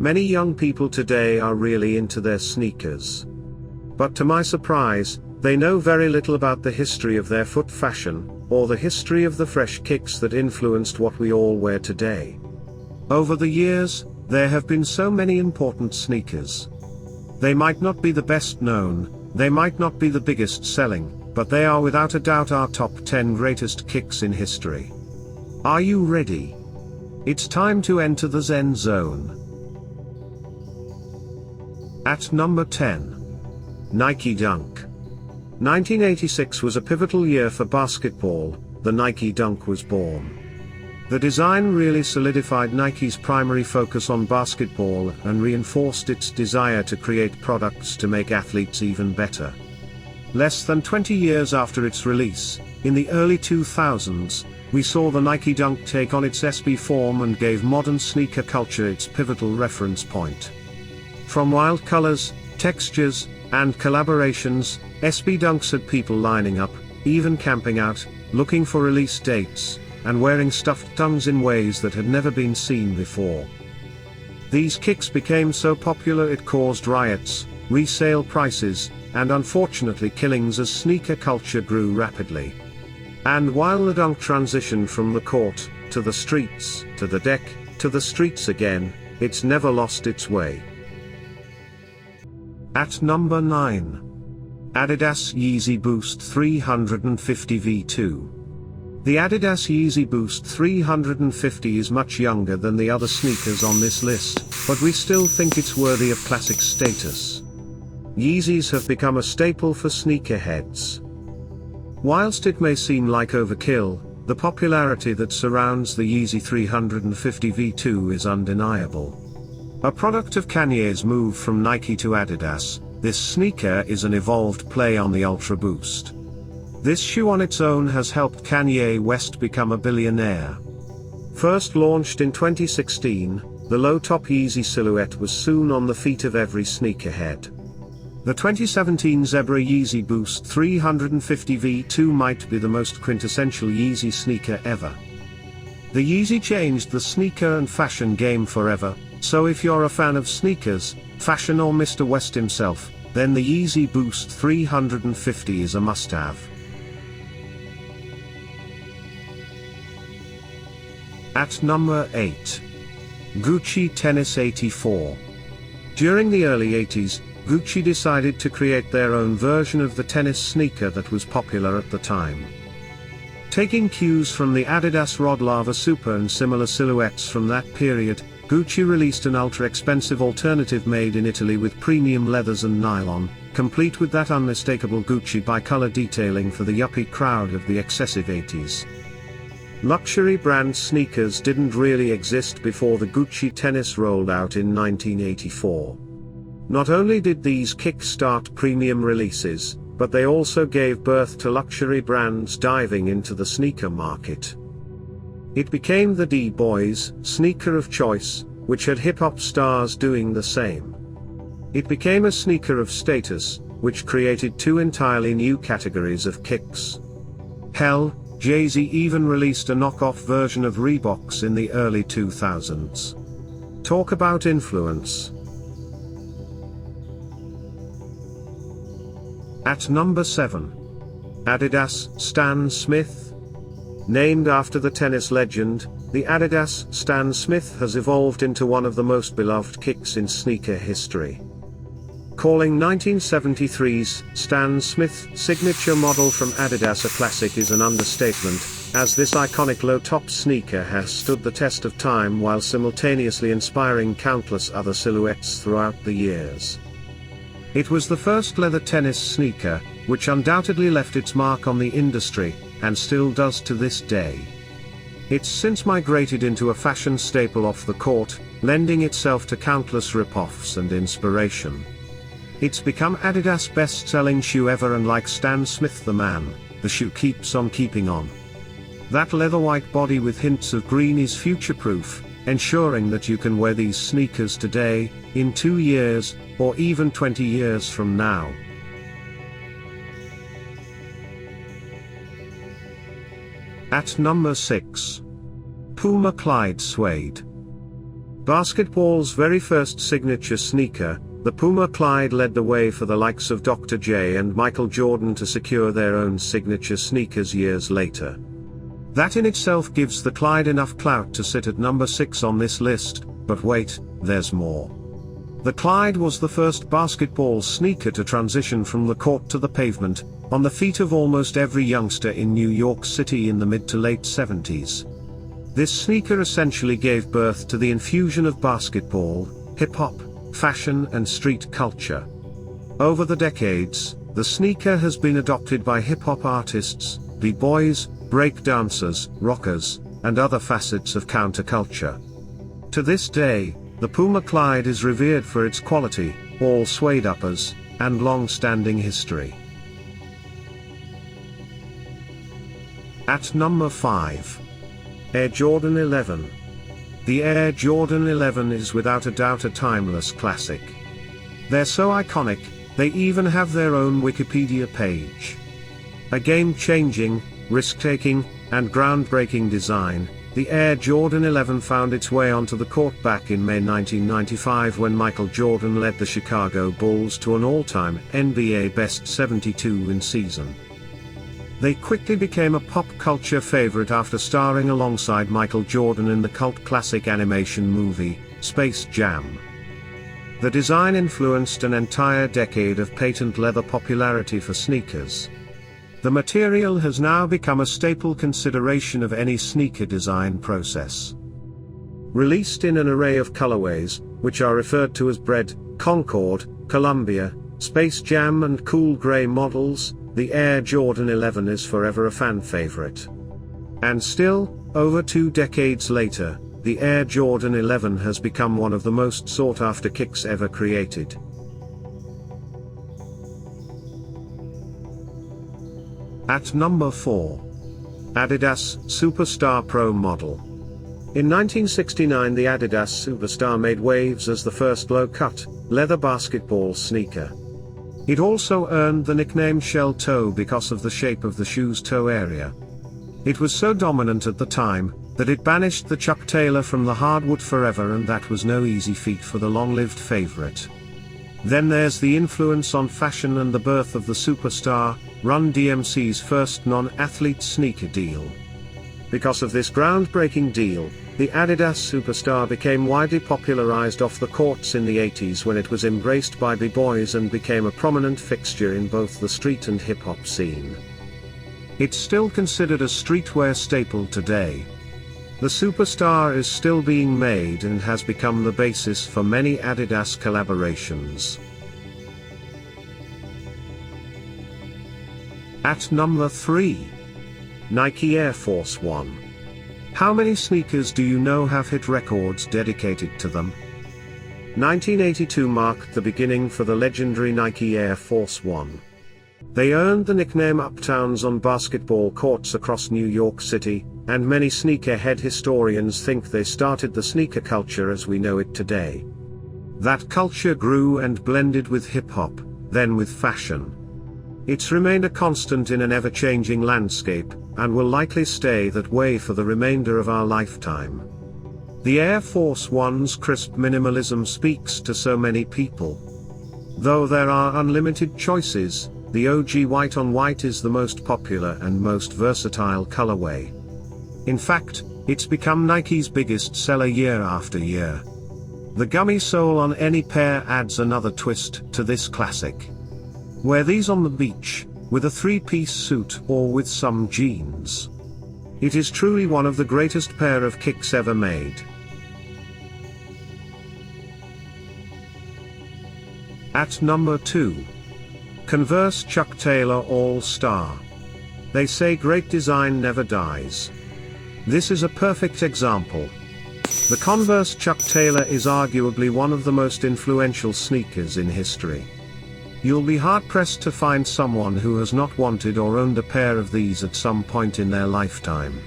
Many young people today are really into their sneakers. But to my surprise, they know very little about the history of their foot fashion, or the history of the fresh kicks that influenced what we all wear today. Over the years, there have been so many important sneakers. They might not be the best known, they might not be the biggest selling, but they are without a doubt our top 10 greatest kicks in history. Are you ready? It's time to enter the Zen Zone. At number 10. Nike Dunk. 1986 was a pivotal year for basketball. The Nike Dunk was born. The design really solidified Nike's primary focus on basketball and reinforced its desire to create products to make athletes even better. Less than 20 years after its release, in the early 2000s, we saw the Nike Dunk take on its SB form and gave modern sneaker culture its pivotal reference point. From wild colors, textures, and collaborations, SB Dunks had people lining up, even camping out, looking for release dates, and wearing stuffed tongues in ways that had never been seen before. These kicks became so popular it caused riots, resale prices, and unfortunately killings as sneaker culture grew rapidly. And while the Dunk transitioned from the court, to the streets, to the deck, to the streets again, it's never lost its way. At number 9. Adidas Yeezy Boost 350 V2. The Adidas Yeezy Boost 350 is much younger than the other sneakers on this list, but we still think it's worthy of classic status. Yeezys have become a staple for sneakerheads. Whilst it may seem like overkill, the popularity that surrounds the Yeezy 350 V2 is undeniable. A product of Kanye's move from Nike to Adidas, this sneaker is an evolved play on the Ultra Boost. This shoe on its own has helped Kanye West become a billionaire. First launched in 2016, the low-top Yeezy silhouette was soon on the feet of every sneakerhead. The 2017 Zebra Yeezy Boost 350 V2 might be the most quintessential Yeezy sneaker ever. The Yeezy changed the sneaker and fashion game forever, so if you're a fan of sneakers, fashion or Mr. West himself, then the Yeezy Boost 350 is a must-have. At number 8. Gucci Tennis 84. During the early 80s, Gucci decided to create their own version of the tennis sneaker that was popular at the time. Taking cues from the Adidas Rod Lava Super and similar silhouettes from that period, Gucci released an ultra-expensive alternative made in Italy with premium leathers and nylon, complete with that unmistakable Gucci bicolor detailing for the yuppie crowd of the excessive 80s. Luxury brand sneakers didn't really exist before the Gucci tennis rolled out in 1984. Not only did these kick-start premium releases, but they also gave birth to luxury brands diving into the sneaker market. It became the D-Boys sneaker of choice, which had hip-hop stars doing the same. It became a sneaker of status, which created two entirely new categories of kicks. Hell, Jay-Z even released a knockoff version of Reeboks in the early 2000s. Talk about influence. At number 7. Adidas Stan Smith. Named after the tennis legend, the Adidas Stan Smith has evolved into one of the most beloved kicks in sneaker history. Calling 1973's Stan Smith signature model from Adidas a classic is an understatement, as this iconic low-top sneaker has stood the test of time while simultaneously inspiring countless other silhouettes throughout the years. It was the first leather tennis sneaker, which undoubtedly left its mark on the industry, and still does to this day. It's since migrated into a fashion staple off the court, lending itself to countless rip-offs and inspiration. It's become Adidas' best-selling shoe ever, and like Stan Smith the man, the shoe keeps on keeping on. That leather-white body with hints of green is future-proof, ensuring that you can wear these sneakers today, in 2 years, or even 20 years from now. At number 6. Puma Clyde Suede. Basketball's very first signature sneaker, the Puma Clyde led the way for the likes of Dr. J and Michael Jordan to secure their own signature sneakers years later. That in itself gives the Clyde enough clout to sit at number 6 on this list, but wait, there's more. The Clyde was the first basketball sneaker to transition from the court to the pavement, on the feet of almost every youngster in New York City in the mid to late 70s. This sneaker essentially gave birth to the infusion of basketball, hip-hop, fashion and street culture. Over the decades, the sneaker has been adopted by hip-hop artists, b-boys, break-dancers, rockers, and other facets of counterculture. To this day, the Puma Clyde is revered for its quality, all suede uppers, and long-standing history. At number 5. Air Jordan 11. The Air Jordan 11 is without a doubt a timeless classic. They're so iconic, they even have their own Wikipedia page. A game-changing, risk-taking, and groundbreaking design, the Air Jordan 11 found its way onto the court back in May 1995 when Michael Jordan led the Chicago Bulls to an all-time NBA best 72 in season. They quickly became a pop culture favorite after starring alongside Michael Jordan in the cult classic animation movie, Space Jam. The design influenced an entire decade of patent leather popularity for sneakers. The material has now become a staple consideration of any sneaker design process. Released in an array of colorways, which are referred to as Bread, Concord, Columbia, Space Jam and Cool Grey models, the Air Jordan 11 is forever a fan favorite. And still, over 2 decades later, the Air Jordan 11 has become one of the most sought-after kicks ever created. At number 4. Adidas Superstar Pro Model. In 1969 the Adidas Superstar made waves as the first low-cut, leather basketball sneaker. It also earned the nickname shell toe because of the shape of the shoe's toe area. It was so dominant at the time, that it banished the Chuck Taylor from the hardwood forever, and that was no easy feat for the long-lived favorite. Then there's the influence on fashion and the birth of the Superstar, Run DMC's first non-athlete sneaker deal. Because of this groundbreaking deal, the Adidas Superstar became widely popularized off the courts in the 80s when it was embraced by b-boys and became a prominent fixture in both the street and hip-hop scene. It's still considered a streetwear staple today. The Superstar is still being made and has become the basis for many Adidas collaborations. At number 3. Nike Air Force 1. How many sneakers do you know have hit records dedicated to them? 1982 marked the beginning for the legendary Nike Air Force 1. They earned the nickname Uptowns on basketball courts across New York City, and many sneakerhead historians think they started the sneaker culture as we know it today. That culture grew and blended with hip-hop, then with fashion. It's remained a constant in an ever-changing landscape, and will likely stay that way for the remainder of our lifetime. The Air Force One's crisp minimalism speaks to so many people. Though there are unlimited choices, the OG white on white is the most popular and most versatile colorway. In fact, it's become Nike's biggest seller year after year. The gummy sole on any pair adds another twist to this classic. Wear these on the beach, with a 3-piece suit or with some jeans. It is truly one of the greatest pair of kicks ever made. At number 2. Converse Chuck Taylor All-Star. They say great design never dies. This is a perfect example. The Converse Chuck Taylor is arguably one of the most influential sneakers in history. You'll be hard-pressed to find someone who has not wanted or owned a pair of these at some point in their lifetime.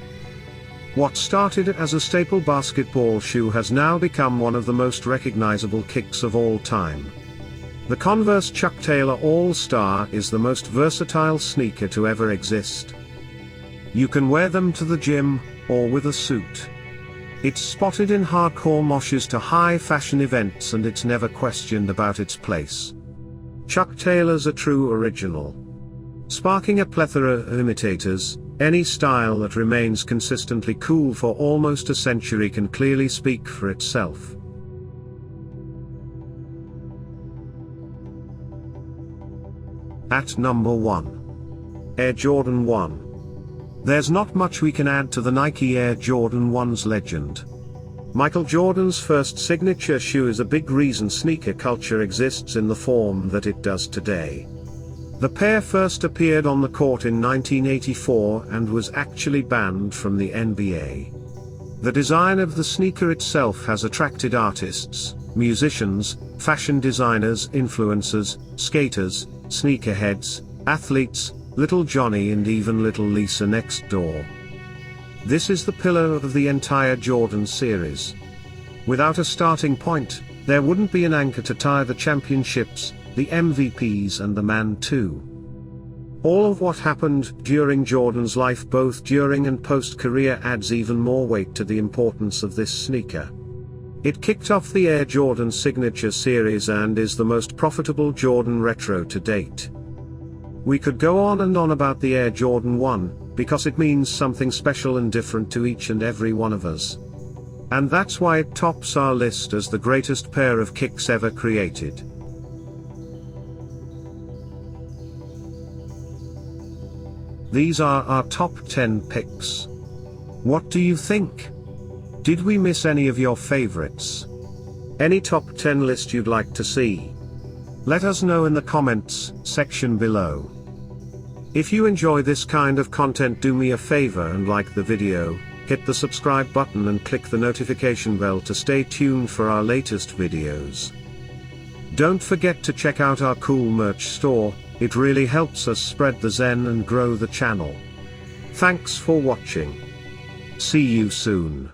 What started as a staple basketball shoe has now become one of the most recognizable kicks of all time. The Converse Chuck Taylor All-Star is the most versatile sneaker to ever exist. You can wear them to the gym, or with a suit. It's spotted in hardcore moshes to high fashion events, and it's never questioned about its place. Chuck Taylor's a true original. Sparking a plethora of imitators, any style that remains consistently cool for almost a century can clearly speak for itself. At number 1. Air Jordan 1. There's not much we can add to the Nike Air Jordan 1's legend. Michael Jordan's first signature shoe is a big reason sneaker culture exists in the form that it does today. The pair first appeared on the court in 1984 and was actually banned from the NBA. The design of the sneaker itself has attracted artists, musicians, fashion designers, influencers, skaters, sneakerheads, athletes, Little Johnny, and even Little Lisa next door. This is the pillar of the entire Jordan series. Without a starting point, there wouldn't be an anchor to tie the championships, the MVPs, and the Man too. All of what happened during Jordan's life, both during and post-career, adds even more weight to the importance of this sneaker. It kicked off the Air Jordan Signature series and is the most profitable Jordan retro to date. We could go on and on about the Air Jordan 1, because it means something special and different to each and every one of us. And that's why it tops our list as the greatest pair of kicks ever created. These are our top 10 picks. What do you think? Did we miss any of your favorites? Any top 10 list you'd like to see? Let us know in the comments section below. If you enjoy this kind of content, do me a favor and like the video, hit the subscribe button and click the notification bell to stay tuned for our latest videos. Don't forget to check out our cool merch store, it really helps us spread the Zen and grow the channel. Thanks for watching. See you soon.